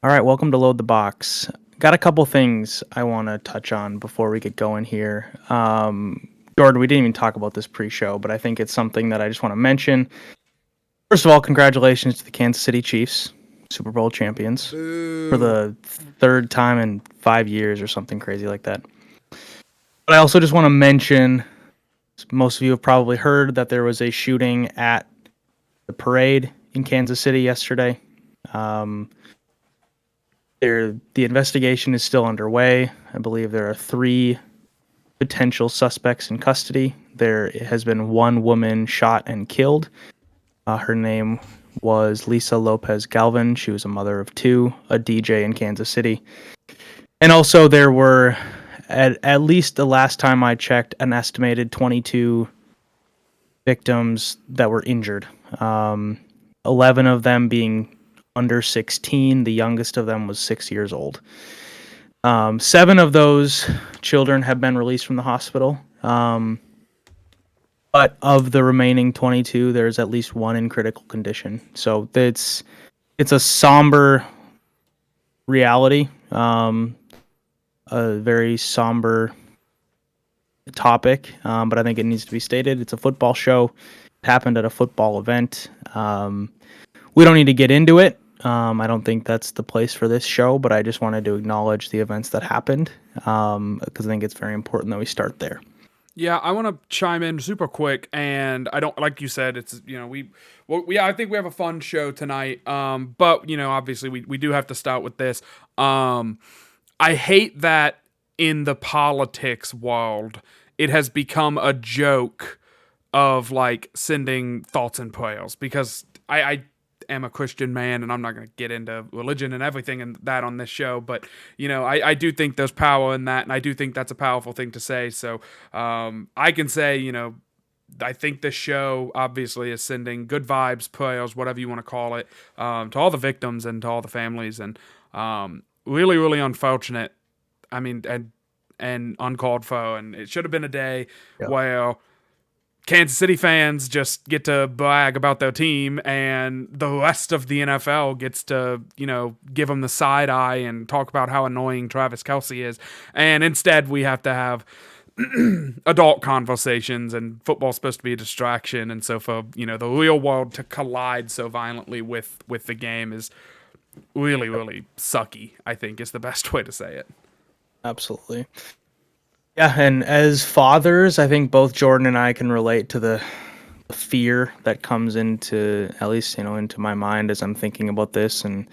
All right, welcome to Load the Box. Got a couple things I want to touch on before we get going here. Jordan, we didn't even talk about this pre-show, but I think it's something that I just want to mention. First of all, congratulations to the Kansas City Chiefs, Super Bowl champions, for Boo. the third time in 5 years or something crazy like that. But I also just want to mention, most of you have probably heard that there was a shooting at the parade in Kansas City yesterday. Um, the investigation is still underway. I believe there are 3 potential suspects in custody. There has been one woman shot and killed. Her name was Lisa Lopez Galvin. She was a mother of 2, a DJ in Kansas City. And also there were, at least the last time I checked, an estimated 22 victims that were injured. 11 of them being under 16. The youngest of them was 6 years old. 7 of those children have been released from the hospital. But of the remaining 22, there's at least 1 in critical condition. So it's a somber reality, a very somber topic, but I think it needs to be stated. It's a football show. It happened at a football event. We don't need to get into it. I don't think that's the place for this show, but I just wanted to acknowledge the events that happened because I think it's very important that we start there. Yeah, I want to chime in super quick, and I don't like you said. It's I think we have a fun show tonight. But obviously we do have to start with this. I hate that in the politics world, it has become a joke of like sending thoughts and prayers because I am a Christian man and I'm not going to get into religion and everything and that on this show, but I do think there's power in that, and I do think that's a powerful thing to say. So I can say, I think this show obviously is sending good vibes, prayers, whatever you want to call it, to all the victims and to all the families, and really, really unfortunate. I mean, and uncalled for, and it should have been a day where Kansas City fans just get to brag about their team, and the rest of the NFL gets to, give them the side eye and talk about how annoying Travis Kelce is. And instead, we have to have adult conversations, and football's supposed to be a distraction. And so for, the real world to collide so violently with the game is really, really sucky, I think is the best way to say it. Absolutely. Yeah, and as fathers, I think both Jordan and I can relate to the fear that comes into, at least, into my mind as I'm thinking about this and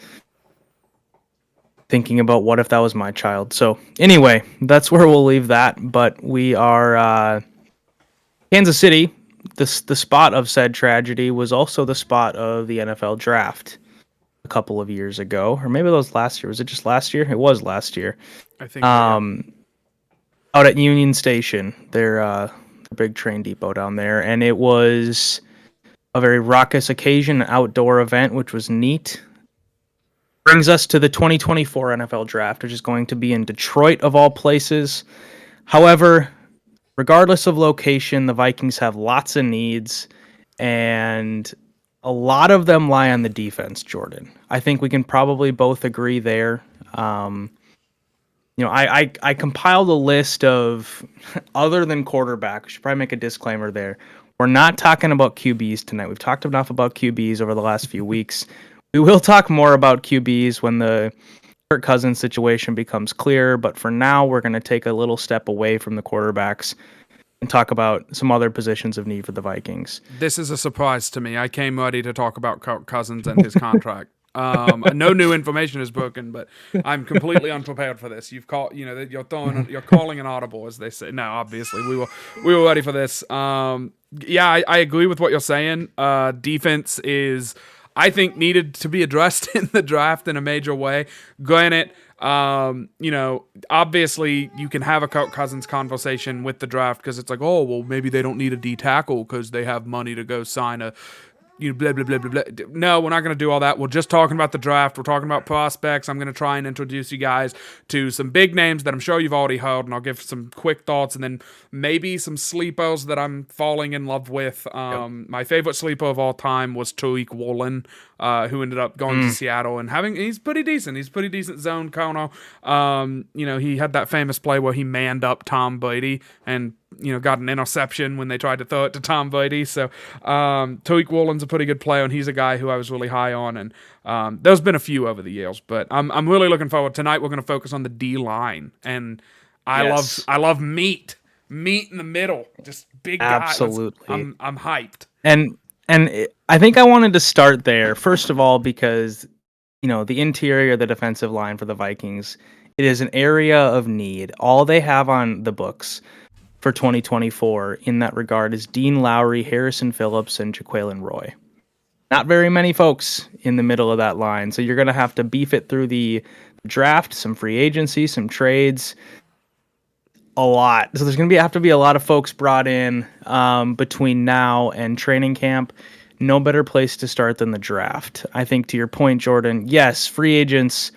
thinking about what if that was my child. So anyway, that's where we'll leave that. But we are Kansas City. The spot of said tragedy was also the spot of the NFL draft a couple of years ago, or maybe that was last year. Was it just last year? It was last year. I think so, yeah. Out at Union Station, their big train depot down there, and it was a very raucous occasion, an outdoor event, which was neat. Brings us to the 2024 NFL Draft, which is going to be in Detroit, of all places. However, regardless of location, the Vikings have lots of needs, and a lot of them lie on the defense, Jordan. I think we can probably both agree there. I compiled a list of, other than quarterback, I should probably make a disclaimer there. We're not talking about QBs tonight. We've talked enough about QBs over the last few weeks. We will talk more about QBs when the Kirk Cousins situation becomes clear, but for now, we're going to take a little step away from the quarterbacks and talk about some other positions of need for the Vikings. This is a surprise to me. I came ready to talk about Kirk Cousins and his contract. No new information is broken, but I'm completely unprepared for this. You're calling an audible, as they say. No, obviously we were ready for this. Yeah, I agree with what you're saying. Defense is, I think, needed to be addressed in the draft in a major way. Granted, obviously you can have a Kirk Cousins conversation with the draft because it's like, oh, well, maybe they don't need a D tackle because they have money to go sign a blah, blah, blah, blah, blah. No, we're not going to do all that. We're just talking about the draft. We're talking about prospects. I'm going to try and introduce you guys to some big names that I'm sure you've already heard, and I'll give some quick thoughts, and then maybe some sleepers that I'm falling in love with. My favorite sleeper of all time was Tariq Woolen, who ended up going to Seattle and he's pretty decent. He's pretty decent zone corner. He had that famous play where he manned up Tom Brady and got an interception when they tried to throw it to Tom Brady. So Tariq Woolen's a pretty good player, and he's a guy who I was really high on. And there's been a few over the years, but I'm really looking forward. Tonight we're going to focus on the D line, and I love meat in the middle, just big guys. Absolutely, I'm hyped. I think I wanted to start there first of all because the interior, the defensive line for the Vikings, it is an area of need. All they have on the books for 2024 in that regard is Dean Lowry, Harrison Phillips, and Jaquelin Roy. Not very many folks in the middle of that line, so you're going to have to beef it through the draft, some free agency, some trades, a lot. So there's going to have to be a lot of folks brought in between now and training camp. No better place to start than the draft. I think to your point, Jordan, yes, free agents,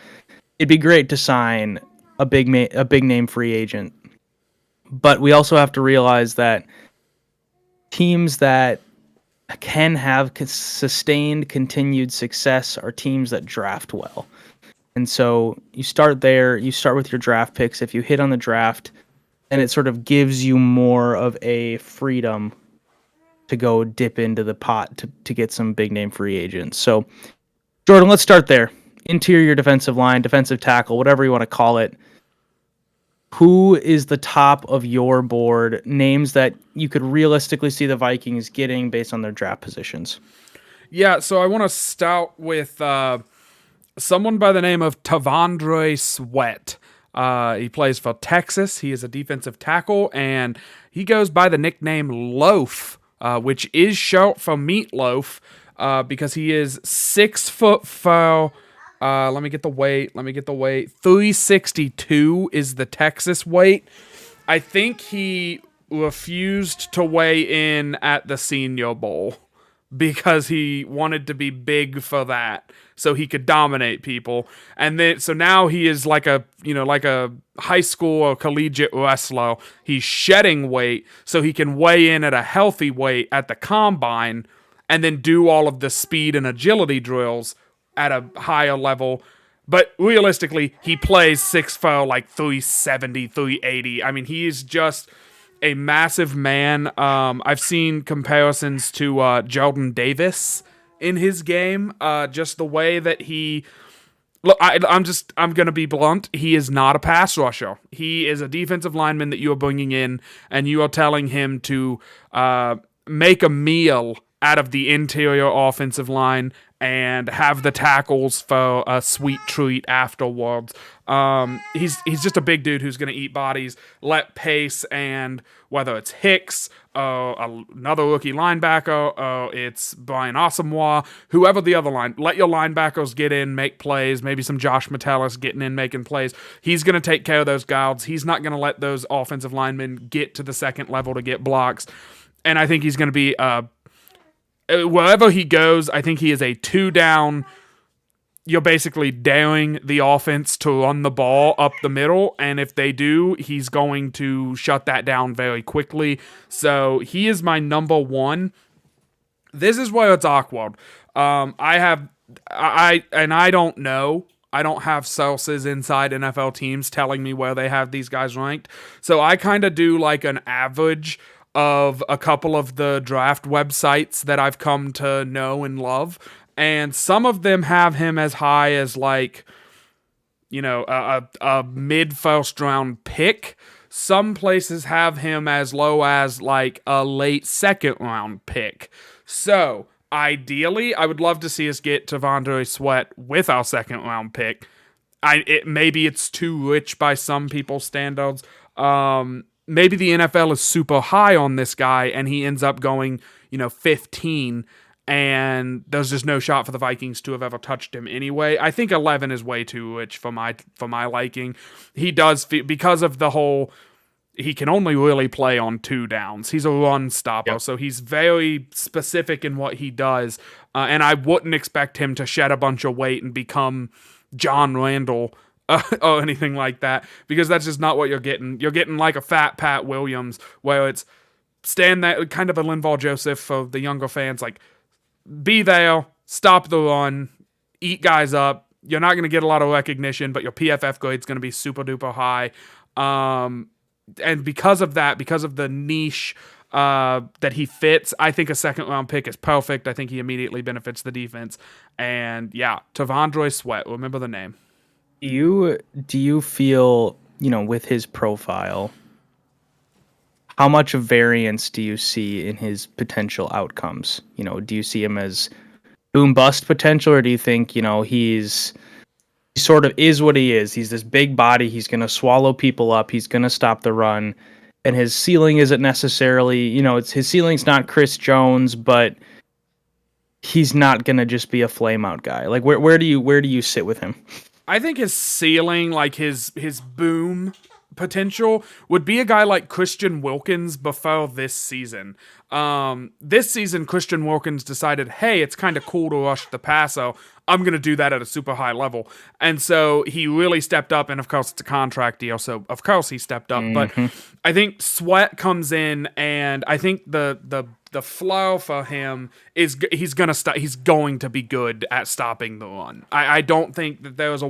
it'd be great to sign a big name free agent. But we also have to realize that teams that can have sustained, continued success are teams that draft well. And so you start there, you start with your draft picks. If you hit on the draft, then it sort of gives you more of a freedom to go dip into the pot to get some big name free agents. So, Jordan, let's start there. Interior defensive line, defensive tackle, whatever you want to call it. Who is the top of your board, names that you could realistically see the Vikings getting based on their draft positions? Yeah, so I want to start with someone by the name of Tavondre Sweat. He plays for Texas. He is a defensive tackle, and he goes by the nickname Loaf, which is short for meatloaf, because he is 6'4". Let me get the weight. 362 is the Texas weight. I think he refused to weigh in at the Senior Bowl because he wanted to be big for that, so he could dominate people. And then, so now he is like a high school or collegiate wrestler. He's shedding weight so he can weigh in at a healthy weight at the combine, and then do all of the speed and agility drills at a higher level. But realistically, he plays 6'4", like 370, 380. I mean, he is just a massive man. I've seen comparisons to Jordan Davis in his game. Just the way that he... Look, I'm going to be blunt. He is not a pass rusher. He is a defensive lineman that you are bringing in, and you are telling him to make a meal out of the interior offensive line and have the tackles for a sweet treat afterwards. He's just a big dude who's going to eat bodies, let pace, and whether it's Hicks, another rookie linebacker, or it's Brian Asamoah, whoever the other line, let your linebackers get in, make plays, maybe some Josh Metellus getting in, making plays. He's going to take care of those guards. He's not going to let those offensive linemen get to the second level to get blocks. And I think he's going to be... wherever he goes, I think he is a 2-down. You're basically daring the offense to run the ball up the middle, and if they do, he's going to shut that down very quickly. So he is my number one. This is where it's awkward. I don't know. I don't have sources inside NFL teams telling me where they have these guys ranked. So I kind of do like an average of a couple of the draft websites that I've come to know and love. And some of them have him as high as like, a mid-first round pick. Some places have him as low as like a late second round pick. So ideally, I would love to see us get Tavondre Sweat with our second round pick. Maybe it's too rich by some people's standards. Maybe the NFL is super high on this guy and he ends up going, 15, and there's just no shot for the Vikings to have ever touched him anyway. I think 11 is way too rich for my liking. He does, because of the whole he can only really play on 2 downs. He's a run stopper, Yep. so he's very specific in what he does. And I wouldn't expect him to shed a bunch of weight and become John Randall or anything like that, because that's just not what you're getting. You're getting like a fat Pat Williams, where it's stand there, kind of a Linval Joseph for the younger fans, like be there, stop the run, eat guys up. You're not going to get a lot of recognition, but your PFF grade's going to be super duper high. And because of that, because of the niche that he fits, I think a second round pick is perfect. I think he immediately benefits the defense. And yeah, Tavondre Sweat, remember the name. Do you feel, with his profile, how much of variance do you see in his potential outcomes? Do you see him as boom bust potential, or do you think, he sort of is what he is? He's this big body. He's going to swallow people up. He's going to stop the run. And his ceiling isn't necessarily, his ceiling's not Chris Jones, but he's not going to just be a flame out guy. Like where do you sit with him? I think his ceiling, like his boom potential, would be a guy like Christian Wilkins before this season. This season, Christian Wilkins decided, hey, it's kind of cool to rush the passer. I'm going to do that at a super high level. And so he really stepped up, and of course it's a contract deal, so of course he stepped up. But I think Sweat comes in, and I think the flow for him is he's going to be good at stopping the run. I don't think that there was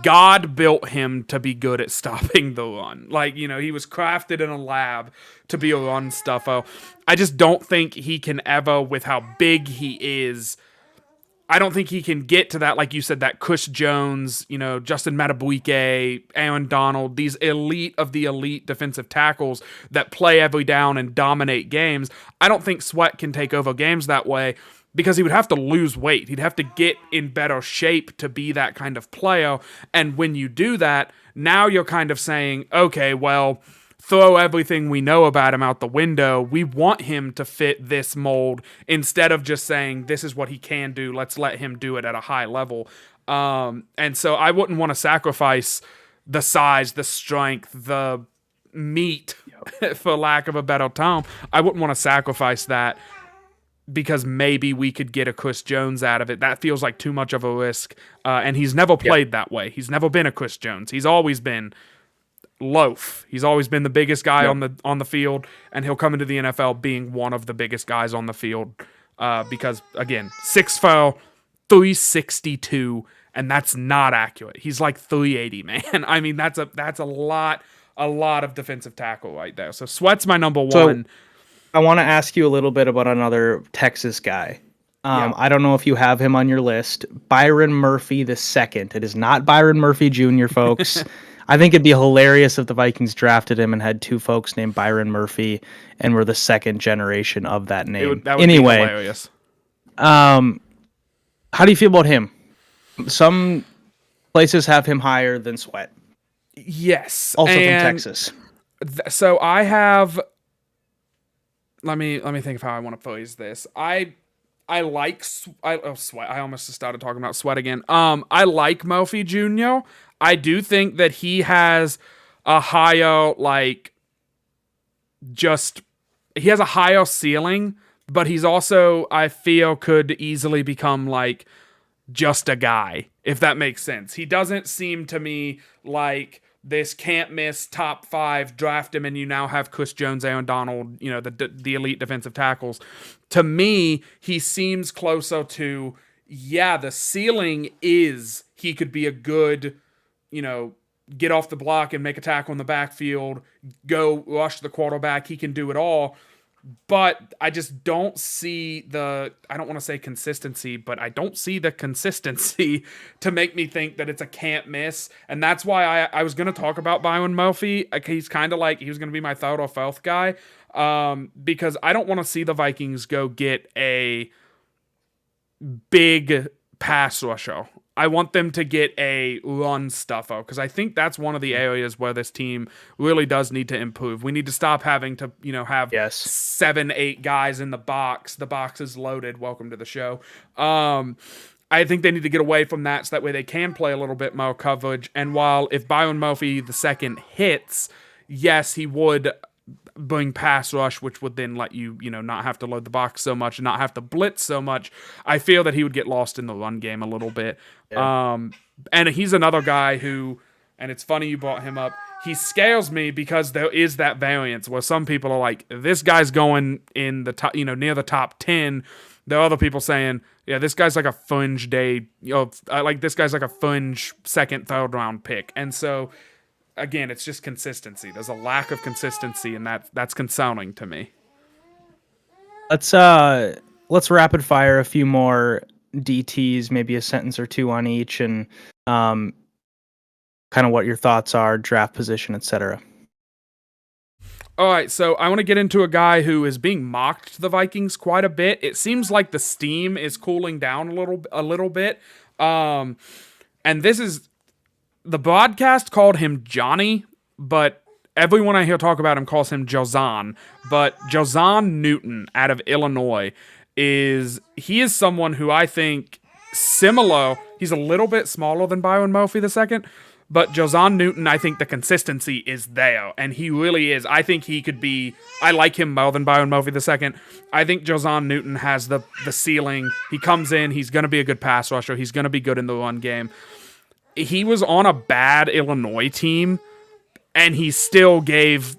God built him to be good at stopping the run. Like, he was crafted in a lab to be a run stuffer. I just don't think he can ever, with how big he is, I don't think he can get to that, like you said, that Chris Jones, Justin Madubuike, Aaron Donald, these elite of the elite defensive tackles that play every down and dominate games. I don't think Sweat can take over games that way, because he would have to lose weight. He'd have to get in better shape to be that kind of player. And when you do that, now you're kind of saying, okay, well, throw everything we know about him out the window. We want him to fit this mold, instead of just saying this is what he can do. Let's let him do it at a high level. And so I wouldn't want to sacrifice the size, the strength, the meat, for lack of a better term. I wouldn't want to sacrifice that because maybe we could get a Chris Jones out of it. That feels like too much of a risk. And he's never played that way. He's never been a Chris Jones. He's always been loaf. He's always been the biggest guy on the field, and he'll come into the NFL being one of the biggest guys on the field, because again, 6'4", 362, and that's not accurate. He's like 380, man. I mean, that's a lot of defensive tackle right there. So Sweat's my number one. So I want to ask you a little bit about another Texas guy. I don't know if you have him on your list. Byron Murphy II. It is not Byron Murphy Jr., folks. I think it'd be hilarious if the Vikings drafted him and had two folks named Byron Murphy and were the second generation of that name. That would be hilarious. How do you feel about him? Some places have him higher than Sweat. Yes. Also from Texas. So I have... Let me think of how I want to phrase this. I like Sweat. I almost started talking about Sweat again. I like Murphy Jr. I do think that he has a higher, he has a higher ceiling, but he's also, I feel, could easily become just a guy, if that makes sense. He doesn't seem to me like this can't miss top 5, draft him and you now have Chris Jones, Aaron Donald, the elite defensive tackles. To me, he seems closer to, the ceiling is he could be a good, get off the block and make a tackle in the backfield, go rush the quarterback. He can do it all. But I just don't see I don't want to say consistency, but I don't see the consistency to make me think that it's a can't miss. And that's why I was going to talk about Byron Murphy. He's kind of he was going to be my third or fourth guy, because I don't want to see the Vikings go get a big pass rusher. I want them to get a run stuffer, because I think that's one of the areas where this team really does need to improve. We need to stop having to, have 7-8 guys in the box. The box is loaded. Welcome to the show. I think they need to get away from that, so that way they can play a little bit more coverage. And while if Byron Murphy II hits, yes, he would bring pass rush, which would then let you, not have to load the box so much and not have to blitz so much. I feel that he would get lost in the run game a little bit. Yeah. And he's another guy who, and it's funny you brought him up, he scares me because there is that variance where some people are like, this guy's going in the top, near the top 10. There are other people saying, yeah, this guy's like a fringe day, like this guy's like a fringe second, third round pick. And so, again, it's just consistency. There's a lack of consistency, and that's concerning to me. Let's rapid fire a few more DTs, maybe a sentence or two on each, and kind of what your thoughts are, draft position, etc. All right, so I want to get into a guy who is being mocked to the Vikings quite a bit. It seems like the steam is cooling down a little bit. And this is, the broadcast called him Johnny, but everyone I hear talk about him calls him Jozan. But Jozan Newton out of Illinois is someone who I think similar. He's a little bit smaller than Byron Murphy II. But Jozan Newton, I think the consistency is there, and he really is. I think he could be, I like him more than Byron Murphy II. I think Jozan Newton has the ceiling. He comes in, he's going to be a good pass rusher. He's going to be good in the run game. He was on a bad Illinois team, and he still gave,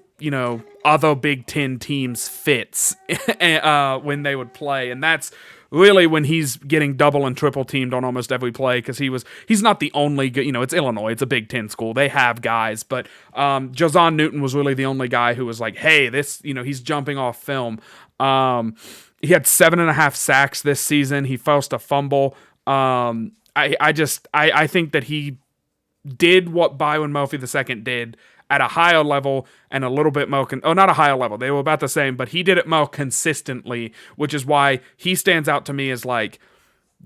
other Big Ten teams fits when they would play, and that's really when he's getting double and triple teamed on almost every play, because he's not the only good, it's Illinois, it's a Big Ten school, they have guys, but Jozan Newton was really the only guy who was like, hey, this, he's jumping off film. He had 7.5 sacks this season. He forced a fumble. I think that he did what Byron Murphy II did at a higher level and a little bit more, not a higher level, they were about the same, but he did it more consistently, which is why he stands out to me as like,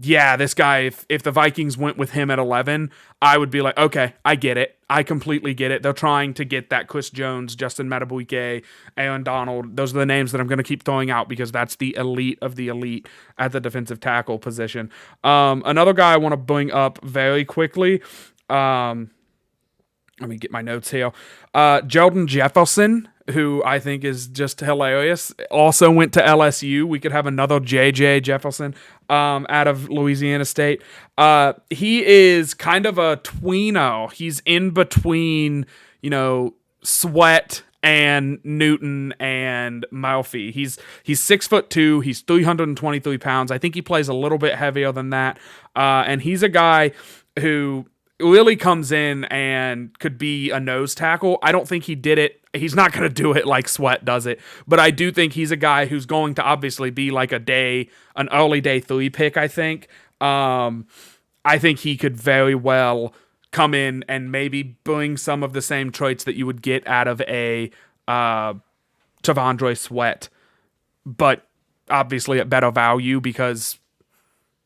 yeah, this guy, if the Vikings went with him at 11, I would be like, okay, I get it. I completely get it. They're trying to get that Chris Jones, Justin Matabuike, Aaron Donald. Those are the names that I'm going to keep throwing out because that's the elite of the elite at the defensive tackle position. Another guy I want to bring up very quickly, let me get my notes here. Jordan Jefferson, who I think is just hilarious, also went to LSU. We could have another JJ Jefferson out of Louisiana State. He is kind of a tweener. He's in between, Sweat and Newton and Murphy. He's 6'2". He's 323 pounds. I think he plays a little bit heavier than that. And he's a guy who really comes in and could be a nose tackle. I don't think he did it. He's not going to do it like Sweat does it, but I do think he's a guy who's going to obviously be like an early day 3 pick, I think. I think he could very well come in and maybe bring some of the same traits that you would get out of a T'Vondre Sweat, but obviously at better value because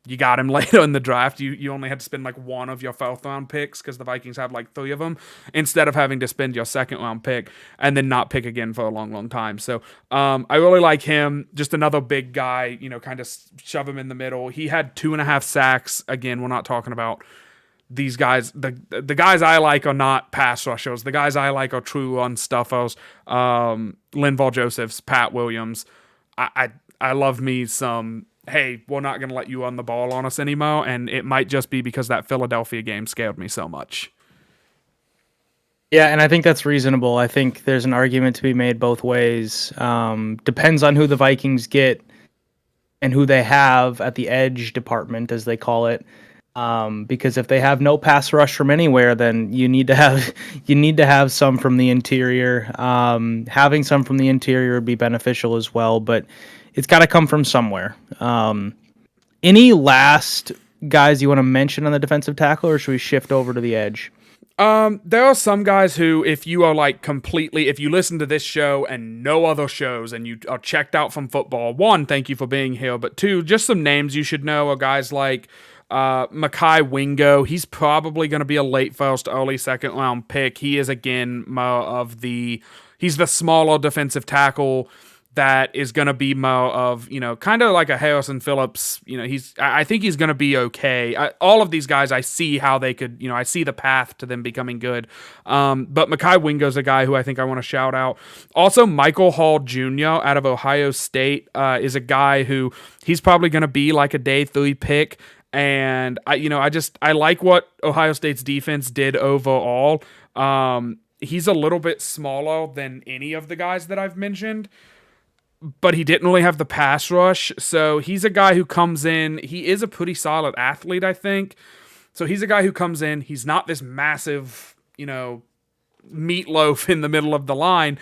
you got him later in the draft. You only had to spend like one of your 4th round picks because the Vikings have like 3 of them instead of having to spend your 2nd round pick and then not pick again for a long, long time. So I really like him. Just another big guy, kind of shove him in the middle. He had 2.5 sacks. Again, we're not talking about these guys. The guys I like are not pass rushers. The guys I like are true run stuffers. Linval Josephs, Pat Williams. I love me some, hey, we're not going to let you run the ball on us anymore, and it might just be because that Philadelphia game scared me so much. Yeah, and I think that's reasonable. I think there's an argument to be made both ways. Depends on who the Vikings get and who they have at the edge department, as they call it. Because if they have no pass rush from anywhere, then you need to have some from the interior. Having some from the interior would be beneficial as well, but it's got to come from somewhere. Any last guys you want to mention on the defensive tackle, or should we shift over to the edge? There are some guys who, if you are like if you listen to this show and no other shows and you are checked out from football, 1, thank you for being here, but 2, just some names you should know are guys like Mekhi Wingo. He's probably going to be a late first, early second round pick. He is, again, he's the smaller defensive tackle. that is going to be more of, kind of like a Harrison Phillips. I think he's going to be okay. All of these guys, I see how they could, I see the path to them becoming good. But Mekhi Wingo's a guy who I think I want to shout out. Also, Michael Hall Jr. out of Ohio State is a guy who he's probably going to be like a day 3 pick. And I like what Ohio State's defense did overall. He's a little bit smaller than any of the guys that I've mentioned, but he didn't really have the pass rush. So he's a guy who comes in. He is a pretty solid athlete, I think. So he's a guy who comes in. He's not this massive, meatloaf in the middle of the line.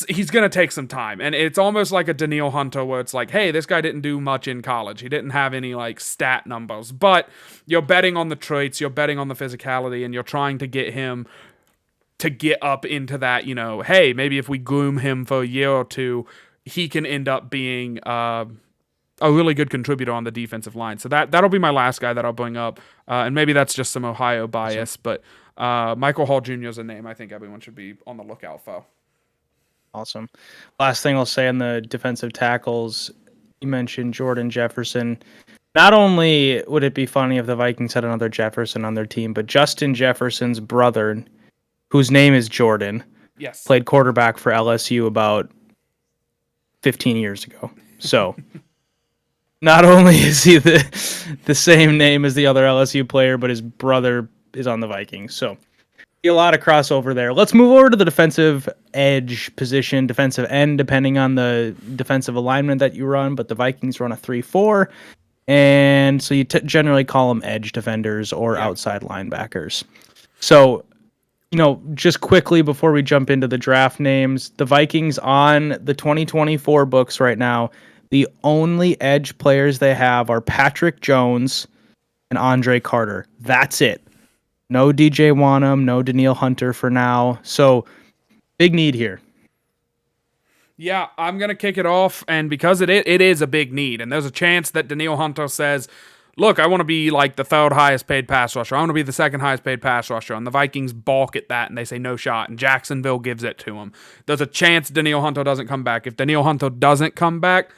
He's going to take some time. And it's almost like a Danielle Hunter where it's like, hey, this guy didn't do much in college. He didn't have any like stat numbers, but you're betting on the traits, you're betting on the physicality, and you're trying to get him to get up into that, hey, maybe if we groom him for a year or two, he can end up being a really good contributor on the defensive line. So that'll be my last guy that I'll bring up. And maybe that's just some Ohio bias, but Michael Hall Jr. is a name I think everyone should be on the lookout for. Awesome. Last thing I'll say on the defensive tackles, you mentioned Jordan Jefferson. Not only would it be funny if the Vikings had another Jefferson on their team, but Justin Jefferson's brother, whose name is Jordan, yes, played quarterback for LSU about 15 years ago. So not only is he the same name as the other LSU player, but his brother is on the Vikings. So a lot of crossover there. Let's move over to the defensive edge position, defensive end, depending on the defensive alignment that you run. But the Vikings run a 3-4. And so you generally call them edge defenders or outside linebackers. So, just quickly before we jump into the draft names, the Vikings on the 2024 books right now, the only edge players they have are Patrick Jones and Andre Carter. That's it. No DJ Wanham, no Danielle Hunter for now. So, big need here. Yeah, I'm going to kick it off, and because it is a big need, and there's a chance that Danielle Hunter says, look, I want to be like the third highest paid pass rusher. I want to be the second highest paid pass rusher. And the Vikings balk at that and they say no shot. And Jacksonville gives it to him. There's a chance Danielle Hunter doesn't come back. If Danielle Hunter doesn't come back,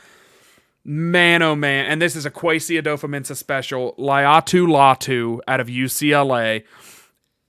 man, oh man. And this is a Kwesi Adofo-Mensah special. Laiatu Latu out of UCLA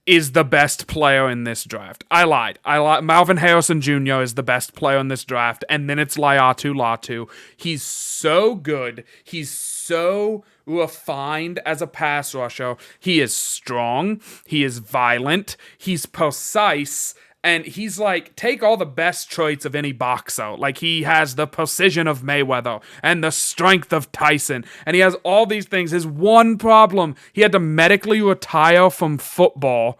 is the best player in this draft. I lied. Malvin Harrison Jr. is the best player in this draft. And then it's Laiatu Latu. He's so good. He's so refined as a pass rusher. He is strong. He is violent. He's precise. And he's like, take all the best traits of any boxer. Like, he has the precision of Mayweather and the strength of Tyson. And he has all these things. His one problem, he had to medically retire from football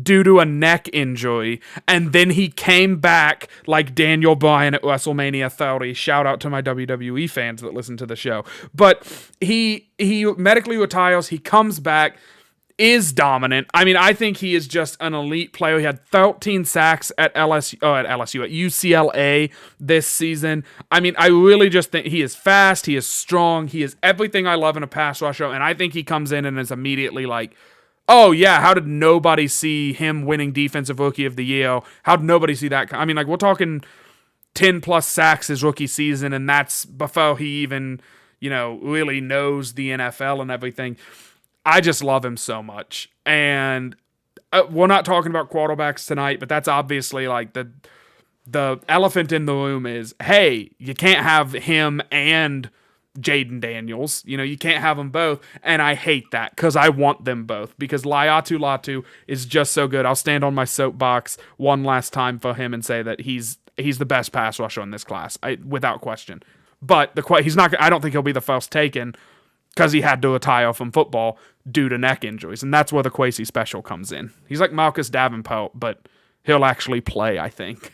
due to a neck injury, and then he came back like Daniel Bryan at WrestleMania 30. Shout out to my WWE fans that listen to the show. But he medically retires, he comes back, is dominant. I mean, I think he is just an elite player. He had 13 sacks at UCLA this season. I mean, I really just think he is fast, he is strong, he is everything I love in a pass rusher, and I think he comes in and is immediately like, oh, yeah, how did nobody see him winning Defensive Rookie of the Year? How did nobody see that? I mean, like, we're talking 10-plus sacks his rookie season, and that's before he even, really knows the NFL and everything. I just love him so much. And we're not talking about quarterbacks tonight, but that's obviously, like, the elephant in the room is, hey, you can't have him and Jaden Daniels. You can't have them both, and I hate that because I want them both because Laiatu Latu is just so good. I'll stand on my soapbox one last time for him and say that he's the best pass rusher in this class, without question. But he's not. I don't think he'll be the first taken because he had to retire from football due to neck injuries, and that's where the Kwesi special comes in. He's like Marcus Davenport, but he'll actually play, I think.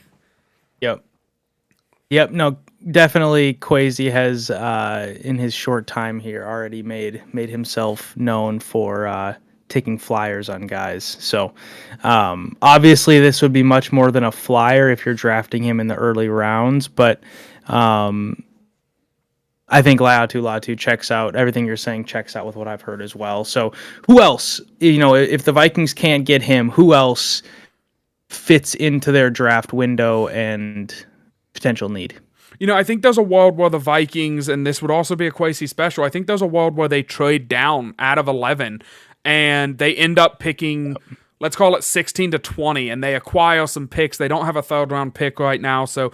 Yep. No, definitely Kwesi has, in his short time here, already made himself known for taking flyers on guys. So, obviously, this would be much more than a flyer if you're drafting him in the early rounds. But I think Laiatu Latu checks out. Everything you're saying checks out with what I've heard as well. So, who else? If the Vikings can't get him, who else fits into their draft window and potential need? I think there's a world where the Vikings, and this would also be a Kwesi special, I think there's a world where they trade down out of 11 and they end up picking, let's call it 16 to 20, and they acquire some picks. They don't have a third round pick right now. So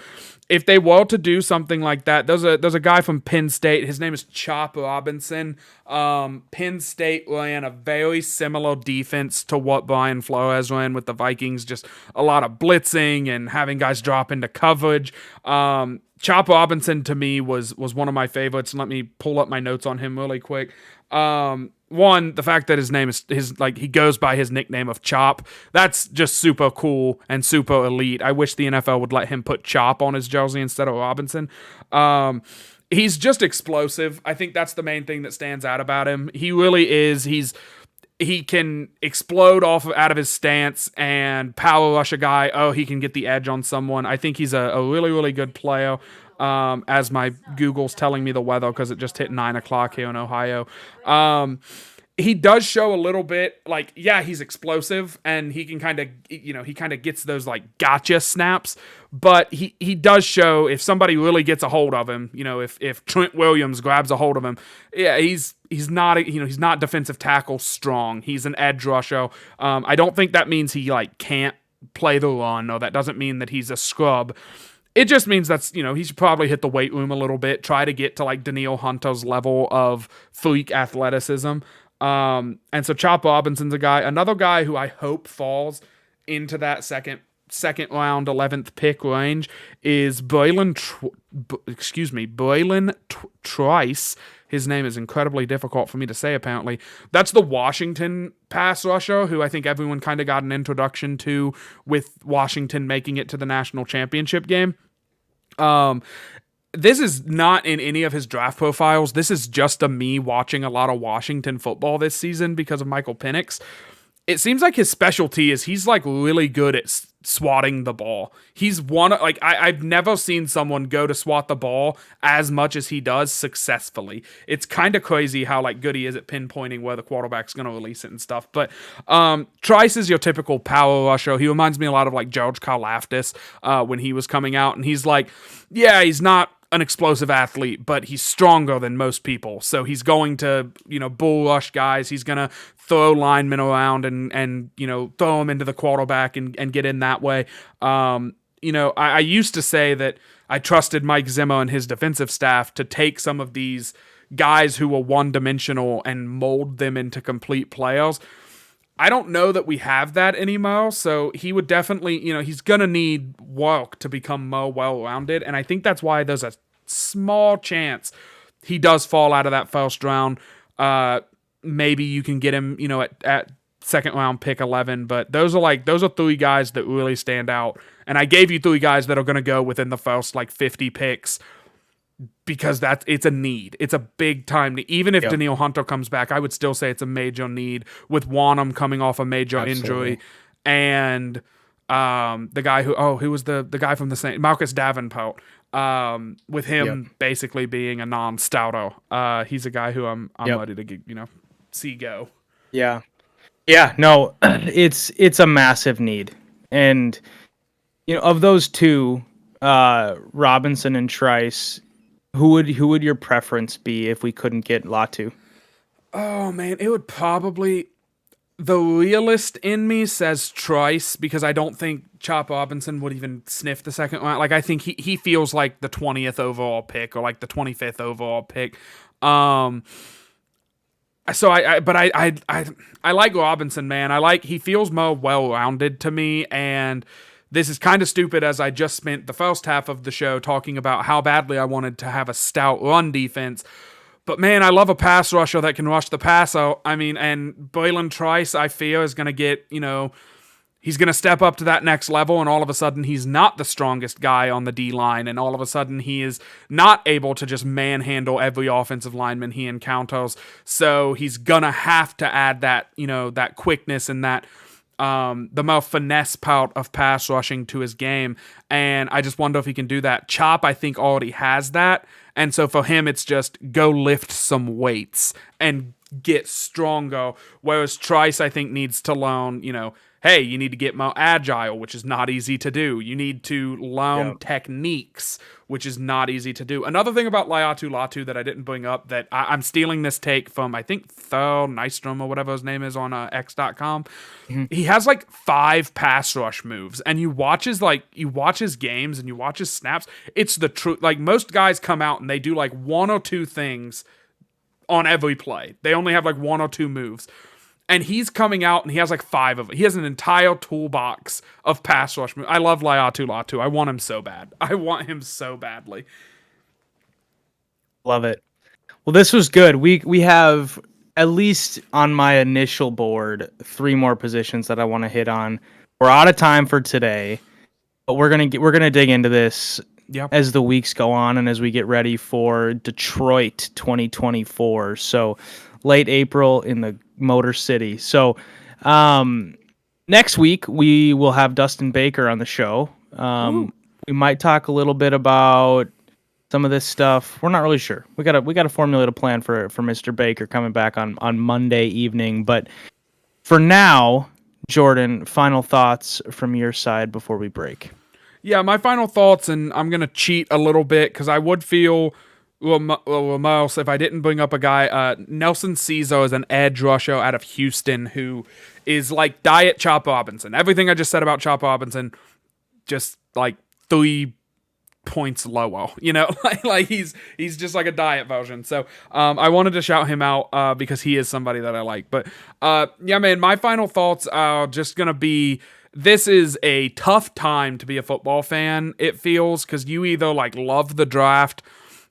if they were to do something like that, there's a guy from Penn State. His name is Chop Robinson. Penn State ran a very similar defense to what Brian Flores ran with the Vikings. Just a lot of blitzing and having guys drop into coverage. Chop Robinson to me was one of my favorites. Let me pull up my notes on him really quick. One, the fact that his name is he goes by his nickname of Chop. That's just super cool and super elite. I wish the NFL would let him put Chop on his jersey instead of Robinson. He's just explosive. I think that's the main thing that stands out about him. He really is. He can explode out of his stance and power rush a guy. Oh, he can get the edge on someone. I think he's a really, really good player. As my Google's telling me the weather because it just hit 9 o'clock here in Ohio. He does show a little bit he's explosive and he can kind of gets those gotcha snaps, but he does show if somebody really gets a hold of him, if Trent Williams grabs a hold of him, he's not he's not defensive tackle strong. He's an edge rusher. I don't think that means he can't play the run, or that doesn't mean that he's a scrub. It just means that's, he should probably hit the weight room a little bit, try to get to Danielle Hunter's level of freak athleticism. And so Chop Robinson's another guy who I hope falls into that second round 11th pick range is Braylon Trice. His name is incredibly difficult for me to say, apparently. That's the Washington pass rusher who I think everyone kind of got an introduction to with Washington making it to the national championship game. This is not in any of his draft profiles. This is just me watching a lot of Washington football this season because of Michael Penix. It seems like his specialty is he's really good at swatting the ball. He's I've never seen someone go to swat the ball as much as he does successfully. It's kind of crazy how good he is at pinpointing where the quarterback's going to release it and stuff. But Trice is your typical power rusher. He reminds me a lot of George Karlaftis when he was coming out, and he's he's not an explosive athlete, but he's stronger than most people. So he's going to, bull rush guys. He's going to throw linemen around and throw them into the quarterback and get in that way. I used to say that I trusted Mike Zimmer and his defensive staff to take some of these guys who were one-dimensional and mold them into complete players. I don't know that we have that anymore, so he would definitely, he's going to need work to become more well-rounded, and I think that's why there's a small chance he does fall out of that first round. Maybe you can get him, at second round pick 11, but those are three guys that really stand out, and I gave you three guys that are going to go within the first 50 picks, because it's a need. It's a big time need. Even if Danielle Hunter comes back, I would still say it's a major need with Wanham coming off a major injury. And the guy who was the guy from the Saints, Marcus Davenport, with him basically being a non-starter. He's a guy who I'm ready to see go. Yeah. Yeah, no, it's a massive need. And of those two, Robinson and Trice, who would your preference be if we couldn't get Latu? Oh man, it would probably, the realist in me says Trice, because I don't think Chop Robinson would even sniff the second round. I think he feels like the 20th overall pick or the 25th overall pick. So I like Robinson, man. He feels more well-rounded to me, and this is kind of stupid, as I just spent the first half of the show talking about how badly I wanted to have a stout run defense. But man, I love a pass rusher that can rush the passer. And Braylon Trice, I fear, is going to get, he's going to step up to that next level, and all of a sudden he's not the strongest guy on the D-line, and all of a sudden he is not able to just manhandle every offensive lineman he encounters. So he's going to have to add that, that quickness and that the more finesse part of pass rushing to his game, and I just wonder if he can do that. Chop, I think, already has that, and so for him, it's just go lift some weights and get stronger, whereas Trice, I think, needs to learn, hey, you need to get more agile, which is not easy to do. You need to learn Yeah. techniques, which is not easy to do. Another thing about Laiatu Latu that I didn't bring up, that I'm stealing this take from, I think, Thor Nystrom or whatever his name is on X.com. Mhm. He has like 5 pass rush moves, and you watch his games and you watch his snaps. It's the truth. Like, most guys come out and they do like 1 or 2 things on every play. They only have like 1 or 2 moves. And he's coming out and he has like 5 of it. He has an entire toolbox of pass rush moves. I love Laiatu Latu. I want him so bad. I want him so badly. Love it. Well, this was good. We have, at least on my initial board, 3 more positions that I want to hit on. We're out of time for today, but we're gonna dig into this as the weeks go on and as we get ready for Detroit 2024. So late April in the Motor City. So next week we will have Dustin Baker on the show. We might talk a little bit about some of this stuff. We're not really sure. We gotta formulate a plan for Mr. Baker coming back on Monday evening. But for now, Jordan, final thoughts from your side before we break. Yeah, my final thoughts, and I'm gonna cheat a little bit because I would feel Miles if I didn't bring up a guy. Nelson Cezo is an edge rusher out of Houston who is like Diet Chop Robinson. Everything I just said about Chop Robinson, just like 3 points lower, you know, like he's just like a diet version. So I wanted to shout him out because he is somebody that I like. But yeah, man, my final thoughts are just gonna be, this is a tough time to be a football fan, it feels, because you either like love the draft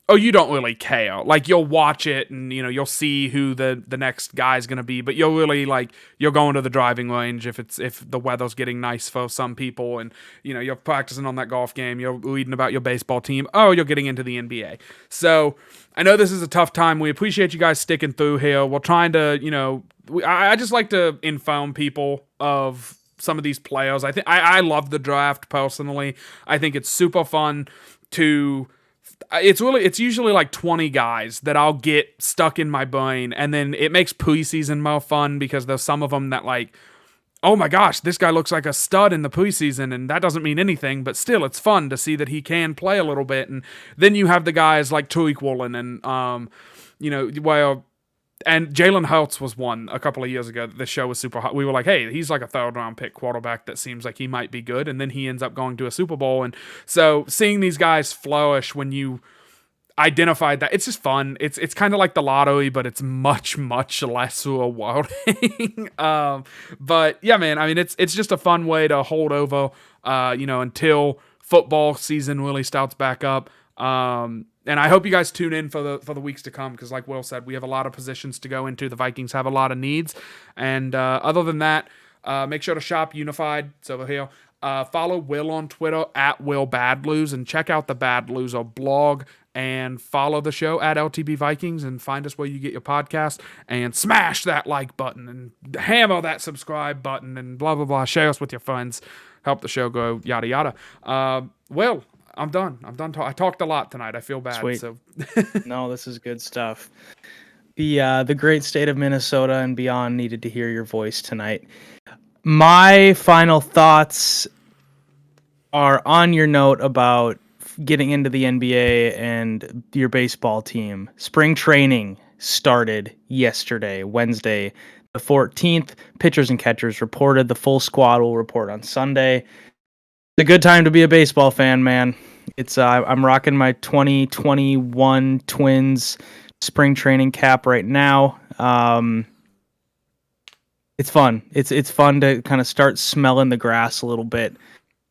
or you don't really care. Like, you'll watch it and, you know, you'll see who the next guy's going to be, but you'll really, like, you're going to the driving range if the weather's getting nice for some people, and, you know, you're practicing on that golf game, you're reading about your baseball team, you're getting into the NBA. So I know this is a tough time. We appreciate you guys sticking through here. We're trying to, you know, I just like to inform people of some of these players. I love the draft personally. I think it's super fun to... It's usually like 20 guys that I'll get stuck in my brain, and then it makes preseason more fun because there's some of them that, like, oh my gosh, this guy looks like a stud in the preseason, and that doesn't mean anything, but still, it's fun to see that he can play a little bit. And then you have the guys like Tariq Woolen and you know, well, and Jalen Hurts was one a couple of years ago. The show was super hot. We were like, hey, he's like a 3rd-round pick quarterback that seems like he might be good. And then he ends up going to a Super Bowl. And so seeing these guys flourish when you identified that, it's just fun. It's kind of like the lottery, but it's much, much less rewarding. But yeah, man, I mean, it's just a fun way to hold over, you know, until football season really starts back up. And I hope you guys tune in for the weeks to come, because like Will said, we have a lot of positions to go into. The Vikings have a lot of needs. And other than that, make sure to shop Unified. It's over here. Follow Will on Twitter at Will Badloos, and check out the Bad Loser blog, and follow the show at LTB Vikings, and find us where you get your podcast, and smash that like button and hammer that subscribe button and blah, blah, blah. Share us with your friends. Help the show go, yada, yada. Will, I'm done. I talked a lot tonight. I feel bad. Sweet. So No, this is good stuff. The great state of Minnesota and beyond needed to hear your voice tonight. My final thoughts are on your note about getting into the NBA and your baseball team. Spring training started yesterday, Wednesday, the 14th. Pitchers and catchers reported. The full squad will report on Sunday. It's a good time to be a baseball fan, man. It's I'm rocking my 2021 Twins spring training cap right now. It's fun. It's fun to kind of start smelling the grass a little bit.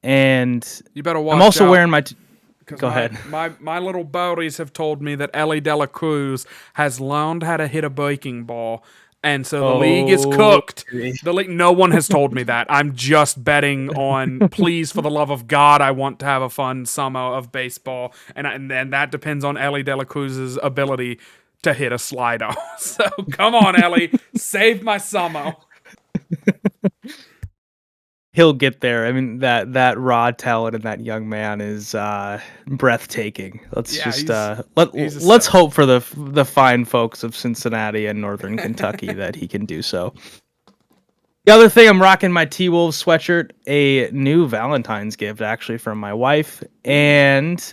And you better watch I'm also out, wearing my... Go ahead. ahead. My little buddies have told me that Ellie De La Cruz has learned how to hit a breaking ball, and so the league is cooked. The league, no one has told me that. I'm just betting on, please, for the love of God, I want to have a fun summer of baseball, and that depends on Ellie De La Cruz's ability to hit a slider. So come on, Ellie, save my summer. He'll get there. I mean, that raw talent in that young man is breathtaking. Let's hope for the fine folks of Cincinnati and Northern Kentucky that he can do so. The other thing, I'm rocking my T-Wolves sweatshirt, a new Valentine's gift actually from my wife. And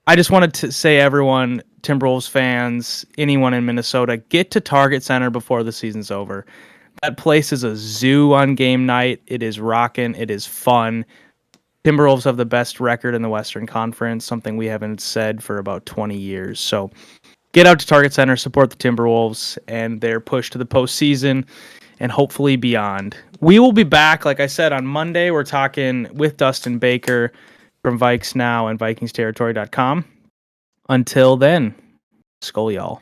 I just wanted to say, everyone, Timberwolves fans, anyone in Minnesota, get to Target Center before the season's over. That place is a zoo on game night. It is rocking. It is fun. Timberwolves have the best record in the Western Conference, something we haven't said for about 20 years. So get out to Target Center, support the Timberwolves and their push to the postseason and hopefully beyond. We will be back, like I said, on Monday. We're talking with Dustin Baker from Vikes Now and VikingsTerritory.com. Until then, Skol y'all.